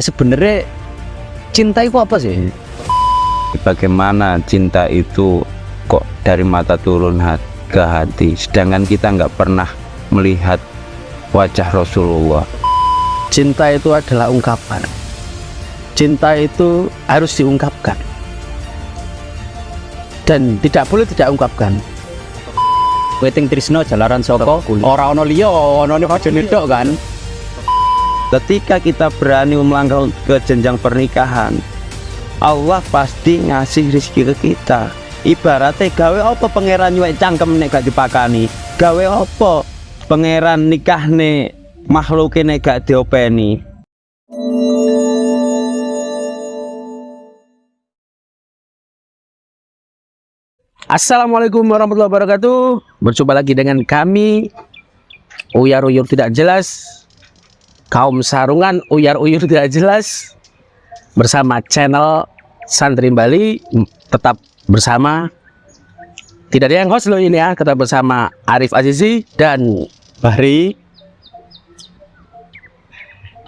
Sebenarnya cinta itu apa sih? Bagaimana cinta itu kok dari mata turun ke hati, sedangkan kita nggak pernah melihat wajah Rasulullah. Cinta itu adalah ungkapan. Cinta itu harus diungkapkan dan tidak boleh tidak ungkapkan. Weting Trisno jalaran soko ora ono liya, ono aja nedok kan. Ketika kita berani melangkah ke jenjang pernikahan, Allah pasti ngasih rezeki ke kita. Ibaratnya gawe apa pangeran nyuwek cangkem nek gak dipakani, gawe apa pangeran nikah nek makhluke nek gak diopeni. Assalamualaikum warahmatullahi wabarakatuh. Berjumpa lagi dengan kami, Uyar-Uyur Tidak Jelas, kaum sarungan uyar-uyur tidak jelas, bersama channel Santri Bali. Tetap bersama, tidak ada yang host loh ini ya, tetap bersama Arif Azizi dan Bahri.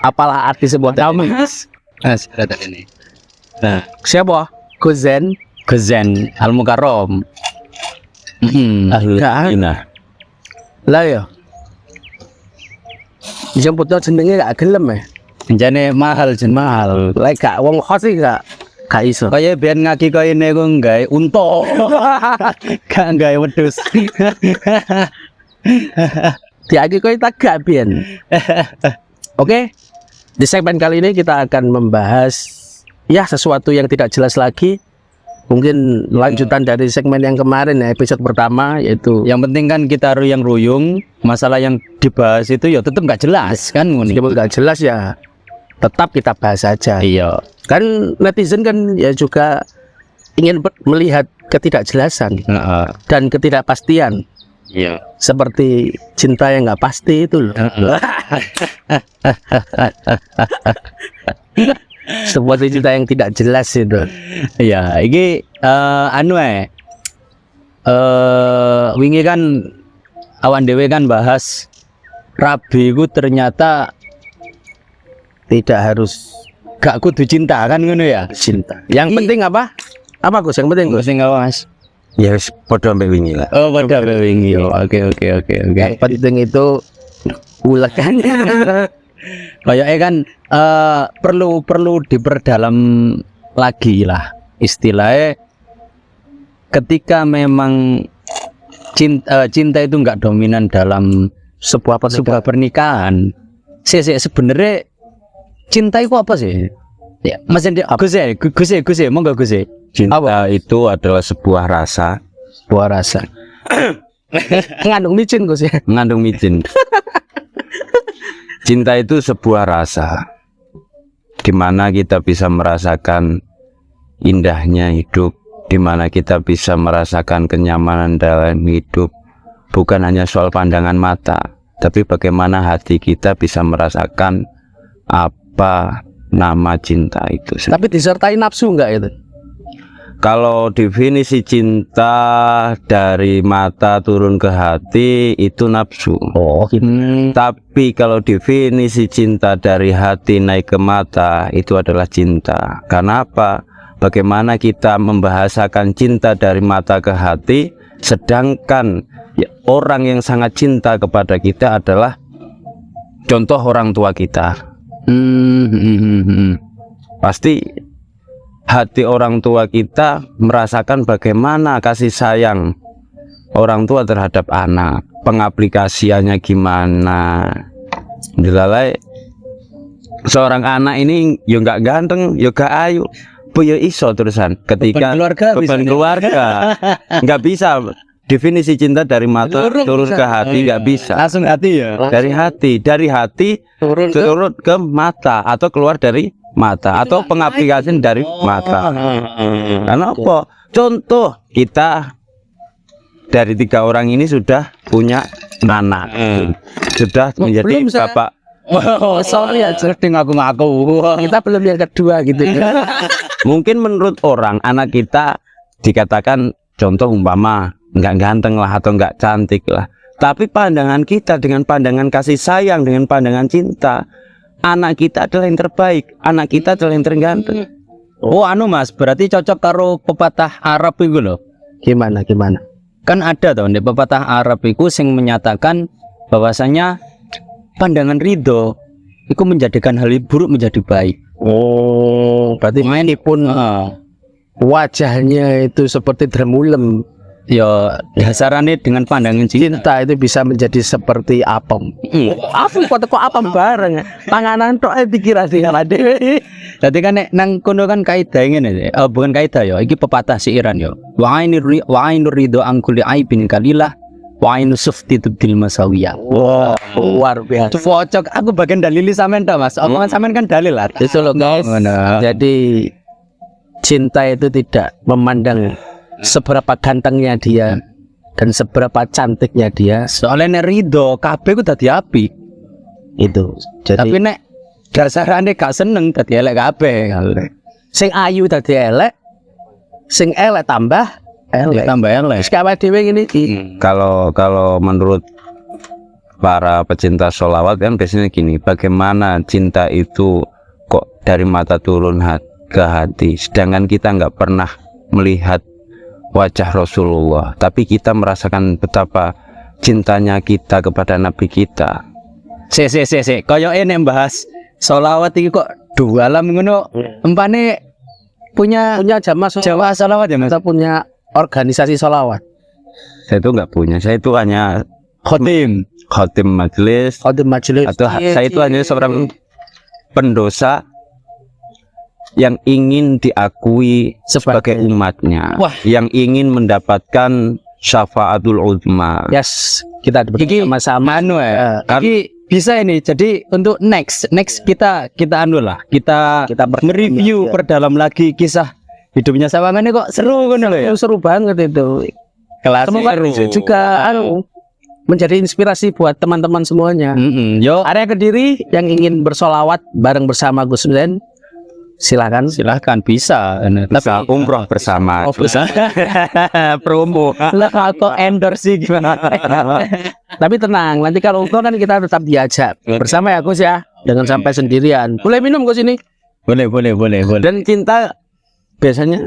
apalah arti sebuah nama? Ada ini. Nah, Siapa? Kuzen Gezen Al Mukarrom. Ahlul Jannah. lah ya. Jemputnya jenenge gak gelem ya. Jane mahal jen mahal. Lek gak wong host sih gak iso. Kaya biyen ngaki kaya ini ku nggawe unta. Gak nggawe wedhus. Diaki kowe tak gak biyen. Oke. Di segmen kali ini kita akan membahas ya sesuatu yang tidak jelas lagi. Mungkin lanjutan dari segmen yang kemarin ya, episode pertama, yaitu Yang penting kan kita ruyung-ruyung, masalah yang dibahas itu ya tetep gak jelas kan ngene. meskipun gak jelas ya tetap kita bahas saja. Iya. Kan netizen kan ya juga ingin melihat ketidakjelasan Heeh. dan ketidakpastian Iya. seperti cinta yang nggak pasti itu loh. Sebuah cinta yang tidak jelas itu. Iya, iki anu wingi kan awan dhewe kan bahas Rabi ku ternyata Tidak harus gak kudu cinta kan ngono ya. cinta. Yang penting apa? Apa Gus? Yang penting Gus? Sing Mas. Ya wis padha mbek wingi lah. Oh, pada wingi. Oke. Yang penting itu ulekannya. Kayaknya kan perlu diperdalam lagi lah istilahnya. Ketika memang cinta itu nggak dominan dalam sebuah pernikahan. Sebenarnya cinta itu apa sih? Ya, Mas Gus, monggo Gus. Cinta itu adalah sebuah rasa, Ngandung micin Gus ya. mengandung micin. Cinta itu sebuah rasa, di mana kita bisa merasakan indahnya hidup, di mana kita bisa merasakan kenyamanan dalam hidup. Bukan hanya soal pandangan mata, tapi bagaimana hati kita bisa merasakan apa nama cinta itu. Tapi disertai nafsu enggak itu? Kalau definisi cinta dari mata turun ke hati itu nafsu. Oh, Tapi kalau definisi cinta dari hati naik ke mata itu adalah cinta. Karena apa? Bagaimana kita membahasakan cinta dari mata ke hati, sedangkan ya, orang yang sangat cinta kepada kita adalah contoh orang tua kita. Pasti hati orang tua kita merasakan bagaimana kasih sayang orang tua terhadap anak, pengaplikasiannya gimana. Dilalai seorang anak ini yo nggak ganteng, yo gak ayu, yo iso terusan ketika beban keluarga nggak bisa. Definisi cinta dari mata turun ke hati nggak bisa. Langsung hati ya. Dari hati turun ke mata atau keluar dari mata atau pengaplikasian dari mata. Karena apa? Contoh kita dari 3 orang ini sudah punya anak, sudah menjadi bapak. oh, sorry ya, Sering ngaku. kita belum yang kedua gitu. Mungkin menurut orang anak kita dikatakan contoh umpama nggak ganteng lah atau nggak cantik lah. Tapi pandangan kita dengan pandangan kasih sayang, dengan pandangan cinta, anak kita adalah yang terbaik, anak kita adalah yang terganteng. Oh anu Mas, berarti cocok karo pepatah Arab iku lho. Gimana? Kan ada toh di pepatah Arab iku sing menyatakan bahwasanya pandangan ridho itu menjadikan hal buruk menjadi baik. Oh, berarti meskipun wajahnya itu seperti dermulem, Ya dasarane dengan pandangan cinta itu bisa menjadi seperti apem. Apem kok apem bareng. Panganan tok dikira sih dhewe. Dadi kan nek nang kono kan kaidah ngene. Bukan kaidah ya, iki pepatah siiran ya. Wa ainur ridho angkuli aibin kalilah wa ainu sufti tubdil masawiyah. Wah, luar biasa. Cocok aku bagian dalili sampean ta Mas. Omongan sampean kan dalil lah. Itu loh guys. Jadi cinta itu tidak memandang seberapa gantengnya dia dan seberapa cantiknya dia. Soalnya nek ridho kabeh ku dadi api. Itu. Jadi Tapi nek dasarane gak seneng dadi elek kabeh. sing ayu dadi elek, sing elek tambah elek. Tambah elek. Wis awake dhewe ngene iki. Kalau menurut para pecinta sholawat kan biasanya gini, bagaimana cinta itu kok dari mata turun ke hati, sedangkan kita nggak pernah melihat wajah Rasulullah, tapi kita merasakan betapa cintanya kita kepada Nabi kita. Se. Koyoke nek bahas sholawat iki kok dualam ngono. Empane punya jamaah Jawa sholawat ya Mas. kita punya organisasi sholawat. Saya itu nggak punya, saya itu hanya Khotim. majelis, Kode majelis. atau saya itu hanya seorang pendosa yang ingin diakui sebagai umatnya, Wah. yang ingin mendapatkan syafaatul uzma. Yes, kita bersama-sama. Anu ya. Kan- Iki bisa ini. Jadi untuk next kita anu lah. Kita nge-review perdalam lagi kisah hidupnya Sawangan kok seru ngono lho ya. Seru banget itu. Kelas Semoga juga menjadi inspirasi buat teman-teman semuanya. Yo, Area Kediri yang ingin bersolawat bareng bersama Gus Milen, silakan. silahkan bisa. Bisa umroh bersama. Bisa. Promo. Lah kok endorse sih gimana? Tapi tenang, nanti kalau umroh kan kita tetap diajak bersama ya Gus ya, jangan sampai sendirian. Boleh minum Gus ini. Boleh. Dan cinta biasanya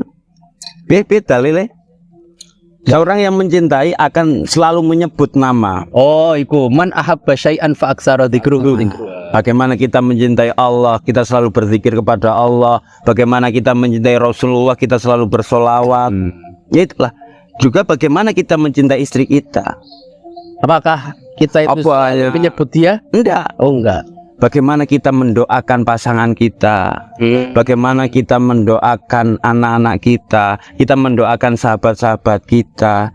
beda lele. Seorang yang mencintai akan selalu menyebut nama. Oh, iku man ahabba syai'an fa aktsara dzikruhu. Bagaimana kita mencintai Allah, kita selalu berzikir kepada Allah. Bagaimana kita mencintai Rasulullah, kita selalu bersolawat. Ya itulah. Juga bagaimana kita mencintai istri kita. Apakah kita itu Apa ya? menyebut dia? Enggak. Oh enggak. Bagaimana kita mendoakan pasangan kita, bagaimana kita mendoakan anak-anak kita mendoakan sahabat-sahabat kita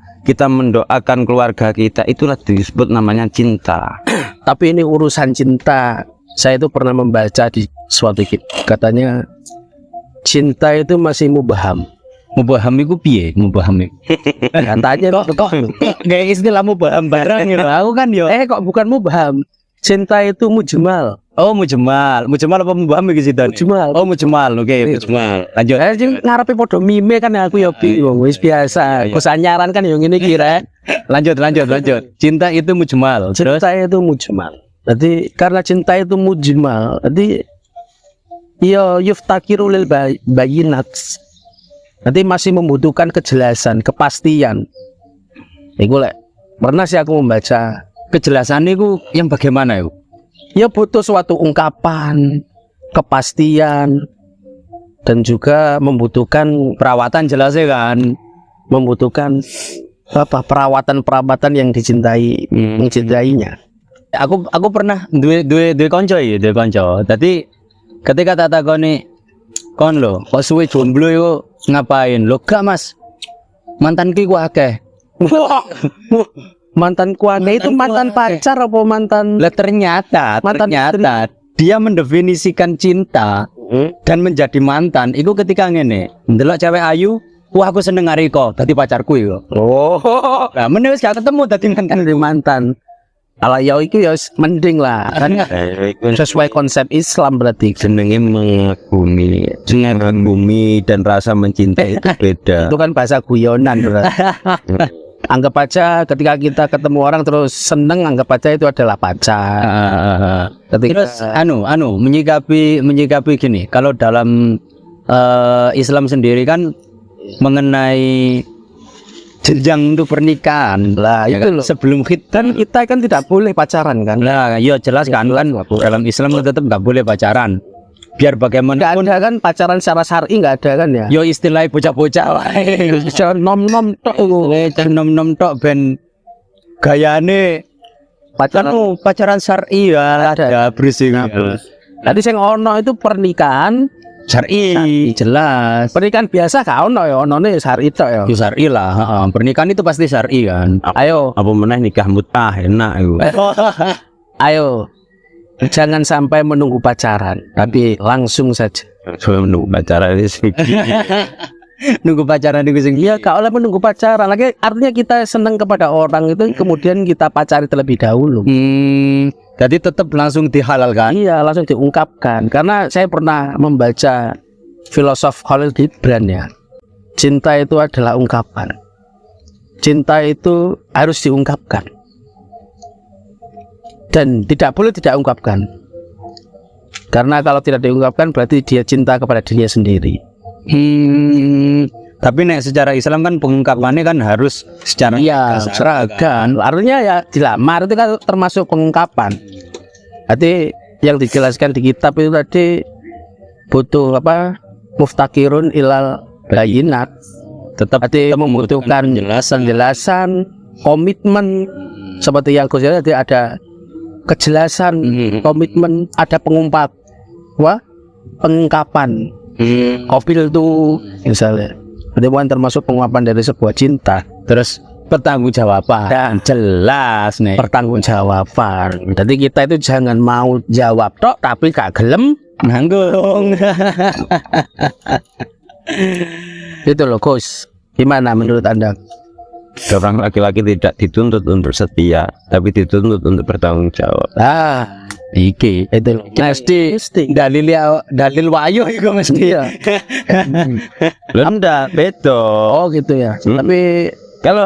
mendoakan keluarga kita, itulah disebut namanya cinta. Tapi ini urusan cinta. Saya itu pernah membaca di suatu kitab, katanya cinta itu masih mubham. Mubaham iku piye? Mubaham iku. Katanya kok Kayak istilah mubaham barang gitu. Aku kan yo. kok bukan mubham. Cinta itu mujmal. Oh, mujmal. Mujmal apa mubaham iki situ? Mujmal. Oh, mujmal. Oke, mujmal. Lanjut. Jadi ngarepe podo mime kan aku ya bingung, wis biasa. Kesanyaran kan yang ngene kira. Lanjut. Cinta itu mujmal. Terus Cinta itu mujmal. Jadi karena cinta itu mujmal, jadi ya yuftakiru lil bayinat. Nanti masih membutuhkan kejelasan, kepastian. Iku lek pernah sih aku membaca, kejelasan itu yang bagaimana itu? ya butuh suatu ungkapan, kepastian, dan juga membutuhkan Perawatan jelasnya kan. membutuhkan perawatan yang dicintai, mencintainya. Aku pernah duwe konco ya, duwe konco. Tadi ketika tak takoni kon lo, kok suwe jomblo yo ngapain? Lo gak Mas. Mantanku ku akeh. Mantan kuane itu mantan pacar apa mantan? Lah ternyata dia mendefinisikan cinta dan menjadi mantan itu ketika ngene. Ndelok cewek ayu, wah aku seneng karo iko, dadi pacarku iku. Oh, Lah meneh wis gak ketemu dadi mantan. dari mantan. Ala ya itu ya mending lah, kan sesuai konsep Islam berarti. Jenenge mengagumi, mengagumi dan rasa mencintai itu beda. Itu kan bahasa guyonan berarti. Anggap aja ketika kita ketemu orang terus seneng, anggap aja itu adalah pacar. Ketika Terus menyikapi gini, kalau dalam Islam sendiri kan mengenai jenjang untuk pernikahan lah ya itu kan? loh. Sebelum Dan kita kan tidak boleh pacaran kan? Nah, ya jelas kan dalam Islam tetap nggak boleh pacaran. Biar Nggak bagaimanapun ada kan pacaran secara syar'i, nggak ada kan ya? yo istilah bocah-bocah wae. Jangan nom-nom tok iku. Nom-nom tok ben gayane pacaran syar'i ya ada berisik. Tadi sing ono itu pernikahan Syar'i jelas. pernikahan biasa gak ono ya, onone syar'i tok ya. Yo syar'i lah, heeh. Pernikahan itu pasti syar'i kan. Ayo, Apa meneh nikah mutah enak iku. ayo. Jangan sampai menunggu pacaran, tapi langsung saja. Coba menunggu pacaran sih. Nunggu pacaran itu sing Ya gak oleh menunggu pacaran. Lagi artinya kita senang kepada orang itu kemudian kita pacari terlebih dahulu. jadi tetap langsung dihalalkan. Iya, langsung diungkapkan. Karena saya pernah membaca filosof Khalil Gibran ya. Cinta itu adalah ungkapan. Cinta itu harus diungkapkan. Dan tidak boleh tidak ungkapkan. Karena kalau tidak diungkapkan berarti dia cinta kepada dirinya sendiri. Tapi nek secara Islam kan pengungkapannya kan harus secara Iya, seragam. Artinya ya dilamar itu kan termasuk pengungkapan. Berarti yang dijelaskan di kitab itu tadi butuh apa? Muftakirun ilal bayinat. tetap Berarti membutuhkan penjelasan, komitmen. Seperti yang Gus tadi ada kejelasan, komitmen, ada pengungkapan. Kopil itu misalnya. Berarti bukan termasuk pengungkapan dari sebuah cinta. terus pertanggungjawaban. Dan Jelas nih. pertanggungjawaban. Jadi kita itu jangan mau jawab tok tapi gak gelem Nanggung. itu loh Gus. Gimana menurut Anda? Orang laki-laki tidak dituntut untuk setia, tapi dituntut untuk bertanggung jawab. Iki Itu loh. mesti dalil wayo iku mesti ya. Enggak, beda. Oh gitu ya. Tapi Kalau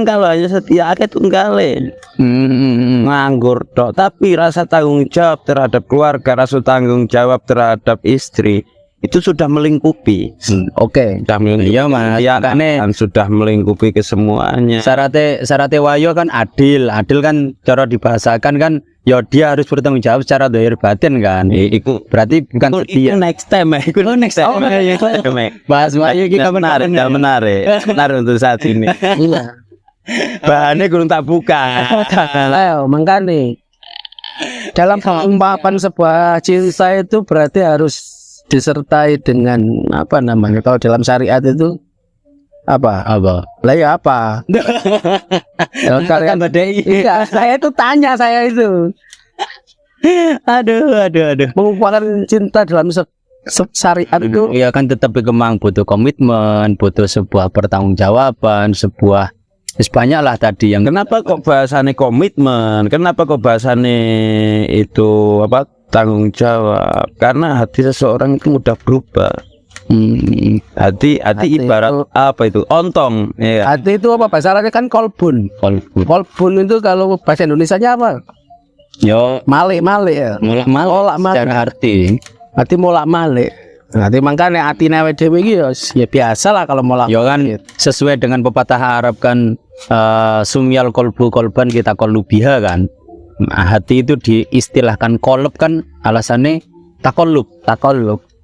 kalau hanya setia akeh tunggale. Nganggur tok, tapi rasa tanggung jawab terhadap keluarga, rasa tanggung jawab terhadap istri itu sudah melingkupi. oke. Sudah melingkupi. Iya, Mas. Ya, Makanya kan sudah melingkupi kesemuanya. Syaratnya wayo kan adil kan cara dibahasakan kan ya dia harus bertanggung jawab secara zahir batin kan. Iku Berarti bukan Iku setia. next time, iku next time. Bahas wayo iki kapan menarik untuk saat ini. Iya. Bahannya kurang tak buka. Ayo makanya dalam pengungkapan sebuah cinta itu berarti harus disertai dengan apa namanya, kalau dalam syariat itu apa lah ya apa kalau syariat iya, saya itu tanya saya itu Aduh. mengungkapkan cinta dalam syariat itu Ya kan tetap kemang butuh komitmen, butuh sebuah pertanggungjawaban, sebuah banyak lah tadi yang Kenapa kok bahasannya komitmen? Kenapa kok bahasannya itu apa? Tanggung jawab. Karena hati seseorang itu mudah berubah. Hati ibarat itu- apa itu? Ontong. Ya. hati itu apa bahasa Arabnya kan kolbun itu kalau bahasa Indonesianya apa yo malik ya molak-malik secara arti. hati molak malik. Nanti makanya hati nawe dewe iki ya biasa lah kalau molak. Yo kan sesuai dengan pepatah Arab kan sumyal kolbu kolban kita kolubiha kan. Nah, hati itu diistilahkan kolub kan alasannya takolub.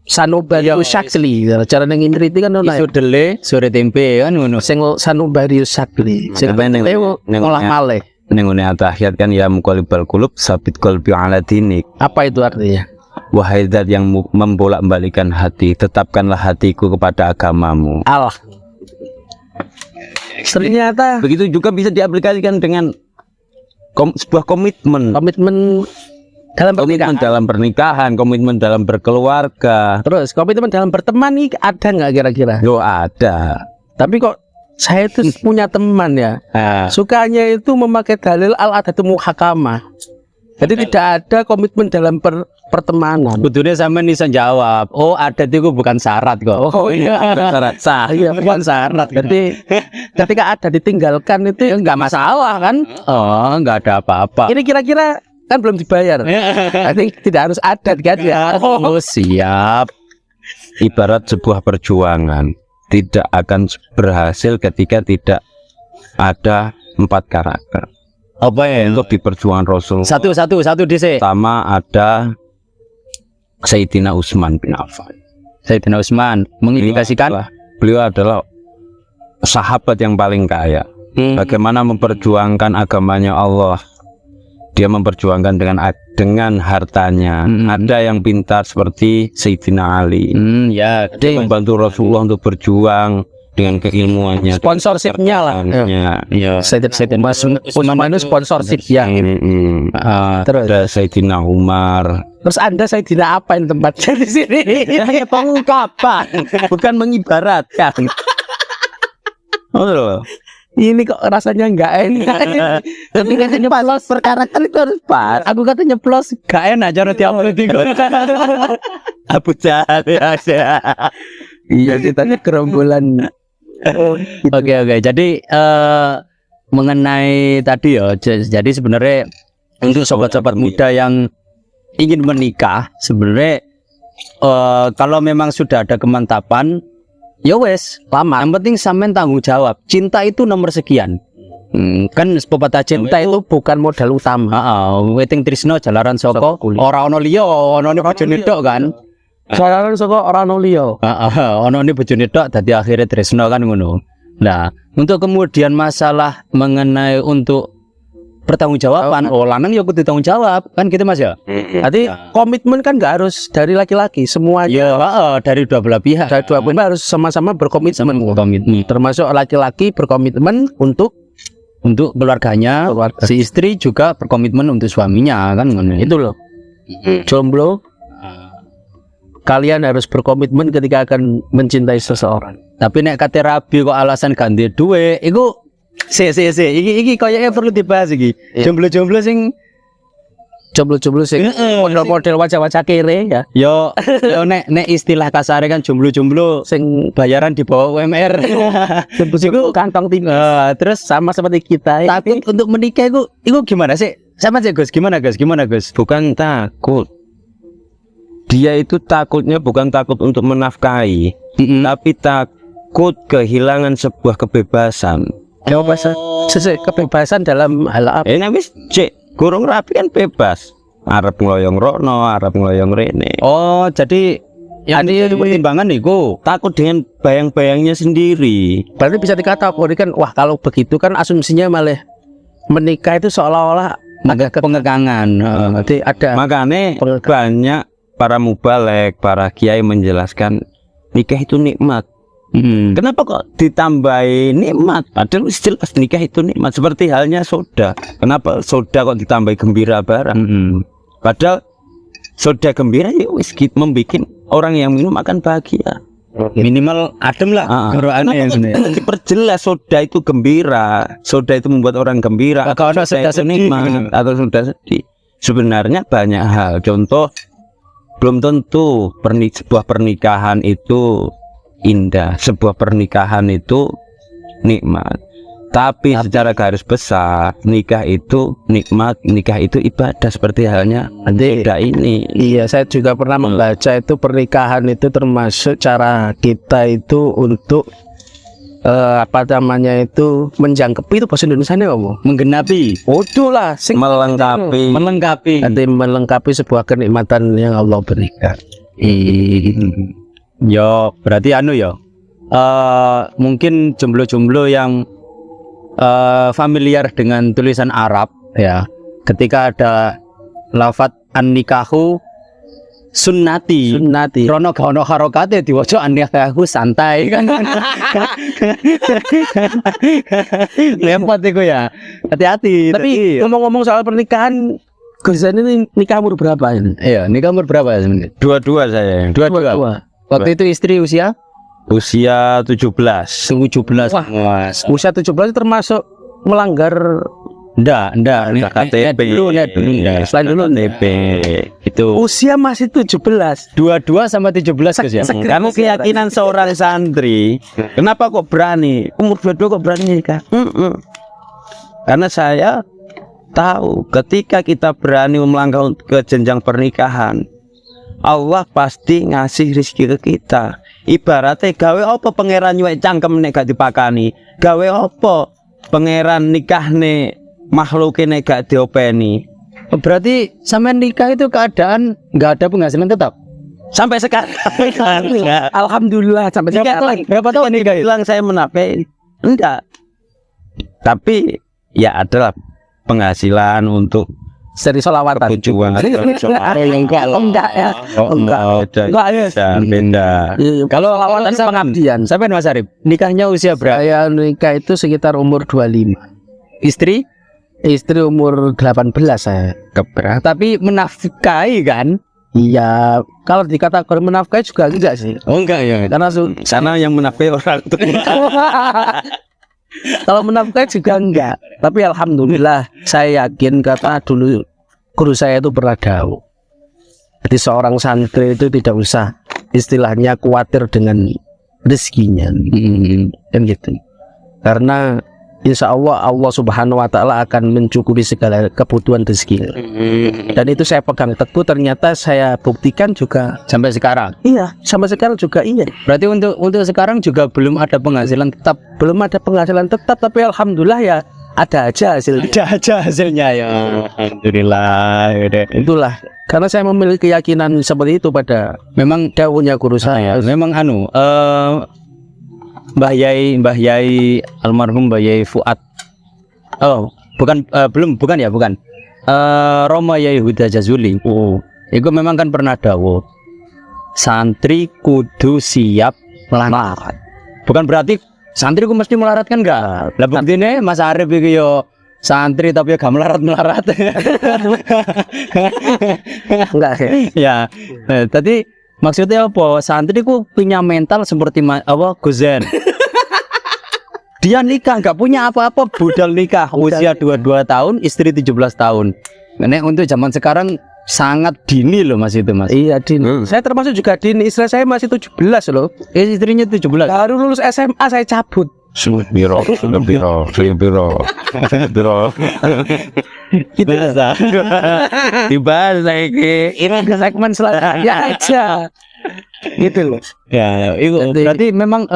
Sanubarius Syakli cara nang ngriti kan ono Isu dele sore tempe kan ngono. sing Sanubarius Syakli sing Makanya ngolah malih. Nengone atahiyat kan ya muqallibal qulub sabit qalbi ala dinik. Apa itu artinya? Wahai zat yang membolak-balikan hati, tetapkanlah hatiku kepada agamamu. Allah. Ternyata Begitu juga bisa diaplikasikan dengan sebuah komitmen. komitmen dalam Komitmen pernikahan. dalam pernikahan, komitmen dalam berkeluarga. Terus komitmen dalam berteman nih ada nggak kira-kira? Yo ada. Tapi kok saya itu punya teman ya, sukanya itu memakai dalil al-adatu muhakamah. Jadi tidak ada komitmen dalam pertemanan. Kudune sampean iso jawab. Oh, adat itu bukan syarat kok. Oh iya, syarat sah. iya bukan syarat. Jadi ketika ada ditinggalkan itu ya nggak masalah kan. Oh, nggak ada apa-apa. Ini kira-kira kan belum dibayar. Berarti tidak harus adat kan ya. Oh, siap. Ibarat sebuah perjuangan tidak akan berhasil ketika tidak ada 4 karakter. Apa ya? Untuk di perjuangan Rasul Satu DC. pertama ada Sayyidina Utsman bin Affan. Sayyidina Utsman mengindikasikan Beliau adalah sahabat yang paling kaya. Bagaimana memperjuangkan agamanya Allah. Dia memperjuangkan dengan hartanya. Ada yang pintar seperti Sayyidina Ali. Ya, Dia membantu Rasulullah untuk berjuang dengan keilmuannya. Sponsorshipnya lah. ya. Sayyidina Utsman itu sponsorship ya. Terus Ada Sayyidina Umar. terus Anda Sayyidina apa yang tempatnya di sini? Pengungkapan, Bukan mengibaratkan. Oh, loh. Ini kok rasanya enggak enak. Tapi katanya plus per karakter itu harus pas. Aku katanya plus. gak enak cara tiap hari Abu Jahal ya. Iya, ditanya gerombolan. Oke. Jadi mengenai tadi ya, jadi sebenarnya untuk sobat-sobat muda yang ingin menikah, sebenarnya kalau memang sudah ada kemantapan, ya wes, lama. Yang penting sampean tanggung jawab. Cinta itu nomor sekian. Kan pepatah cinta itu bukan modal utama. weting trisno jalaran saka ora ono liya, ono ne bojone tok kan. Soalnya saka ora ono liya. Ono ne bojone tok dadi akhirnya trisno kan ngono. Nah, untuk kemudian masalah mengenai untuk pertanggungjawaban, lanang ya kudu tanggung jawab kan gitu Mas ya. Jadi komitmen kan nggak harus dari laki-laki, semuanya. Ya, dari dua belah pihak. Dari dua belah harus sama-sama berkomitmen. Komitmen. Termasuk laki-laki berkomitmen untuk keluarganya, keluarga. si istri juga berkomitmen untuk suaminya kan ngono. Itu loh. Jomblo, kalian harus berkomitmen ketika akan mencintai seseorang. Tapi nek kate rabi kok alasan ganti duwe, iku iki kayaknya perlu dibahas iki. Jomblo-jomblo sing Jomblo-jomblo sing model-model wajah-wajah kere ya. yo nek istilah kasare kan jomblo-jomblo Sing bayaran di bawah UMR. iku kantong tinggi. Terus Sama seperti kita. takut untuk menikah iku gimana sih? Sama sih Gus, gimana Gus? Bukan takut. Dia itu takutnya bukan takut untuk menafkahi, tapi takut kehilangan sebuah kebebasan. Kebebasan dalam hal apa? Ini wis cek, kurung rapi kan bebas. Arep ngeloyong rono, arep ngeloyong rene. Oh, jadi yang pertimbangan niku Takut dengan bayang-bayangnya sendiri. Berarti bisa dikategorikan, wah kalau begitu kan asumsinya malah menikah itu seolah-olah agak pengekangan. Jadi ada Makanya banyak para mubalek, para kiai menjelaskan nikah itu nikmat. Kenapa kok ditambahi nikmat? Padahal jelas nikah itu nikmat. Seperti halnya soda. Kenapa soda kok ditambahi gembira barang? Padahal soda gembira ya wis membuat orang yang minum akan bahagia. Minimal adem lah. Diperjelas soda itu gembira. Soda itu membuat orang gembira. Kalau soda itu sedih, nikmat atau soda sedih. Sebenarnya banyak hal. Contoh, belum tentu sebuah pernikahan itu indah, sebuah pernikahan itu nikmat. Tapi secara garis besar, nikah itu nikmat, nikah itu ibadah seperti halnya beda ini. Iya, saya juga pernah membaca itu pernikahan itu termasuk cara kita itu untuk apa namanya itu menjangkepi, itu bahasa Indonesianya apa? Menggenapi. Waduh lah, Melengkapi. Nanti melengkapi sebuah kenikmatan yang Allah berikan. Yo, berarti mungkin jomblo-jomblo yang familiar dengan tulisan Arab ya. Ketika ada lafadz an-nikahu sunnati. Rono gak ono harokate diwaca an-nikahu santai kan. Lempot iku ya. Hati-hati. Tapi ngomong-ngomong soal pernikahan, Gus Zain ini nikah umur berapa ini? Iya, nikah umur berapa sebenarnya? Dua-dua saya. Dua. Waktu itu istri usia 17. 17. Wah, usia 17 itu termasuk melanggar Enggak. KTP. Dulu. selain dulu KTP. Itu Usia masih 17. 22 sama 17 Gus ya. Kamu keyakinan seorang santri. Kenapa kok berani? Umur 22 kok berani nikah? Karena saya tahu ketika kita berani melangkah ke jenjang pernikahan, Allah pasti ngasih rezeki ke kita. Ibaratnya gawe apa pangeran nyuwek cangkem nek gak dipakani, gawe apa pangeran nikahne makhluke nek gak diopeni. Berarti sampean nikah itu keadaan nggak ada penghasilan tetap. Sampai sekarang Alhamdulillah sampai sekarang. Berapa tahun nikah itu? bilang saya menafkahi, enggak. Tapi ya adalah penghasilan untuk Seri solawatan. tujuan. Enggak loh. Enggak ya. Enggak. Enggak ya. Beda. Kalau Solawatan sama pengabdian. sampean Mas Arif, nikahnya usia berapa? Saya nikah itu sekitar umur 25. Istri Istri umur 18 saya. keberapa? Tapi menafkahi kan? Iya, kalau dikatakan menafkahi juga enggak sih. Oh enggak ya. Karena Sana yang menafkahi orang tua. kalau menafkahi juga enggak. Tapi alhamdulillah saya yakin karena dulu guru saya itu pernah dawuh. Jadi seorang santri itu tidak usah istilahnya khawatir dengan rezekinya. Kan gitu. Karena insya Allah Allah Subhanahu Wa Taala akan mencukupi segala kebutuhan rezeki. Dan itu saya pegang teguh. Ternyata saya buktikan juga. Sampai sekarang. Iya, sampai sekarang juga iya. Berarti untuk sekarang juga belum ada penghasilan tetap. Belum ada penghasilan tetap, tapi alhamdulillah ya ada aja hasilnya. Ada aja hasilnya ya. Alhamdulillah. Ya. Itulah. Karena saya memiliki keyakinan seperti itu pada Memang dawuhnya guru saya. memang Mbah Yai almarhum Mbah Yai Fuad. Oh, bukan bukan. Romo Yai Huda Jazuli. Itu memang kan pernah dawuh. Santri kudu siap melarat. Bukan berarti santri ku mesti melarat kan enggak. Lah buktine Mas Arif iki yo santri tapi gak melarat-melarat. Enggak ya. Ya. Tadi maksudnya apa? Santri ku punya mental seperti Guzen. Dia nikah nggak punya apa-apa, budal nikah usia 22 tahun, istri 17 tahun. Nek untuk zaman sekarang sangat dini loh Mas itu Mas. Iya dini. Saya termasuk juga dini. Istri saya masih 17 loh. Istrinya 17. Baru lulus SMA saya cabut. Biro. Biasa. Dibahas lagi. Ini ke segmen selanjutnya aja. Gitu loh. Ya, itu Jadi- berarti memang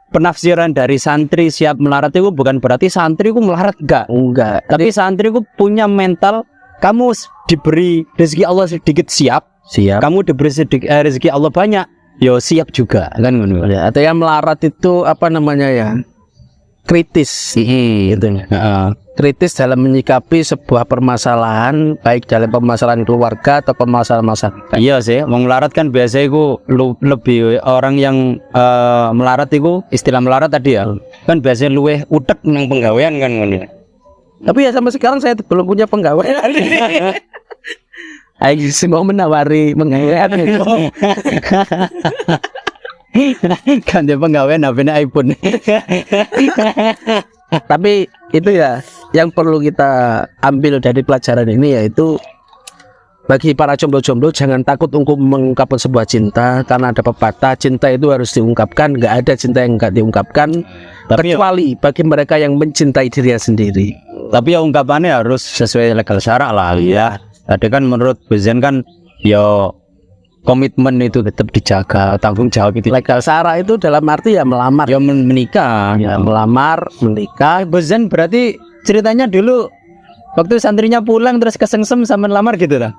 penafsiran dari santri siap melarat itu bukan berarti santri ku melarat enggak. Tapi santri ku punya mental, kamu diberi rezeki Allah sedikit siap, kamu diberi rezeki Allah banyak, yo siap juga kan ngono. Ya, atau yang melarat itu apa namanya ya? Kritis. Gitu ya. Kritis dalam menyikapi sebuah permasalahan, baik dalam permasalahan keluarga atau permasalahan-masalah. Iya sih, wong melarat kan biasanya iku lebih orang yang melarat itu istilah melarat tadi ya. Kan biasanya luweh utek nang penggawean kan ngono. Tapi ya sampai sekarang saya belum punya penggawaian. Ayo semua menawari menggawaian itu. Kan dia penggawean HP-nya iPhone. Tapi itu ya yang perlu kita ambil dari pelajaran ini, yaitu bagi para jomblo-jomblo jangan takut untuk mengungkapkan sebuah cinta, karena ada pepatah cinta itu harus diungkapkan, nggak ada cinta yang nggak diungkapkan. Tapi kecuali bagi mereka yang mencintai dirinya sendiri. Tapi ya ungkapannya harus sesuai legal syarak lah ya. Tadi kan menurut Bezen kan ya komitmen itu tetap dijaga, tanggung jawab itu. Legal syarak itu dalam arti ya melamar, Ya menikah. ya melamar, menikah. Bezen berarti ceritanya dulu waktu santrinya pulang terus kesengsem sama lamar gitu lah.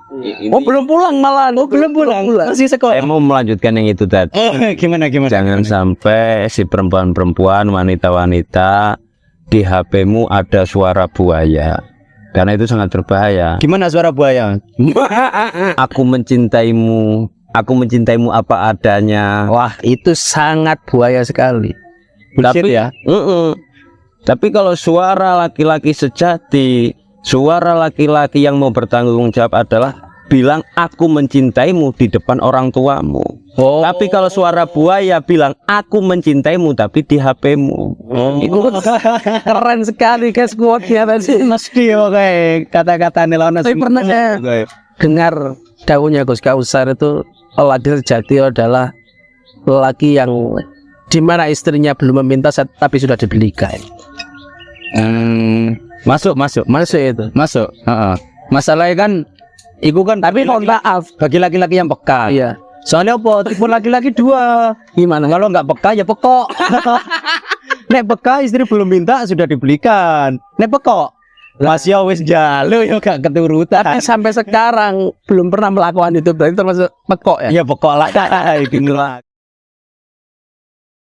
Oh belum pulang malah. Oh belum pulang. Masih Saya sekolah. mau melanjutkan yang itu tadi. Oh, gimana? Jangan sampai si perempuan-perempuan, wanita-wanita di HP-mu ada suara buaya. Karena itu sangat berbahaya. Gimana suara buaya? Aku mencintaimu apa adanya. Wah itu sangat buaya sekali. Bullshit ya. Tapi kalau suara laki-laki sejati, suara laki-laki yang mau bertanggung jawab adalah bilang aku mencintaimu di depan orang tuamu. Oh. Tapi kalau suara buaya bilang aku mencintaimu tapi di HP-mu. Itu keren sekali guys quote-nya tadi. Mesti oke kata-kata nelona. Tapi pernah saya dengar daunnya Gus Kausar itu lelaki sejati adalah lelaki yang dimana istrinya belum meminta tapi sudah dibelikan. Masuk Masuk itu. heeh. Masalahnya kan iku kan Tapi mohon maaf. bagi laki-laki yang peka. Iya. Soalnya apa? Tipe laki-laki dua. Gimana? Kalau nggak peka ya pekok. Nek peka istri belum minta sudah dibelikan. Nek pekok masih wis jalo ya gak keturutan. Tapi sampai sekarang belum pernah melakukan itu berarti termasuk pekok ya. Ya pekok lah. Iki ngelak.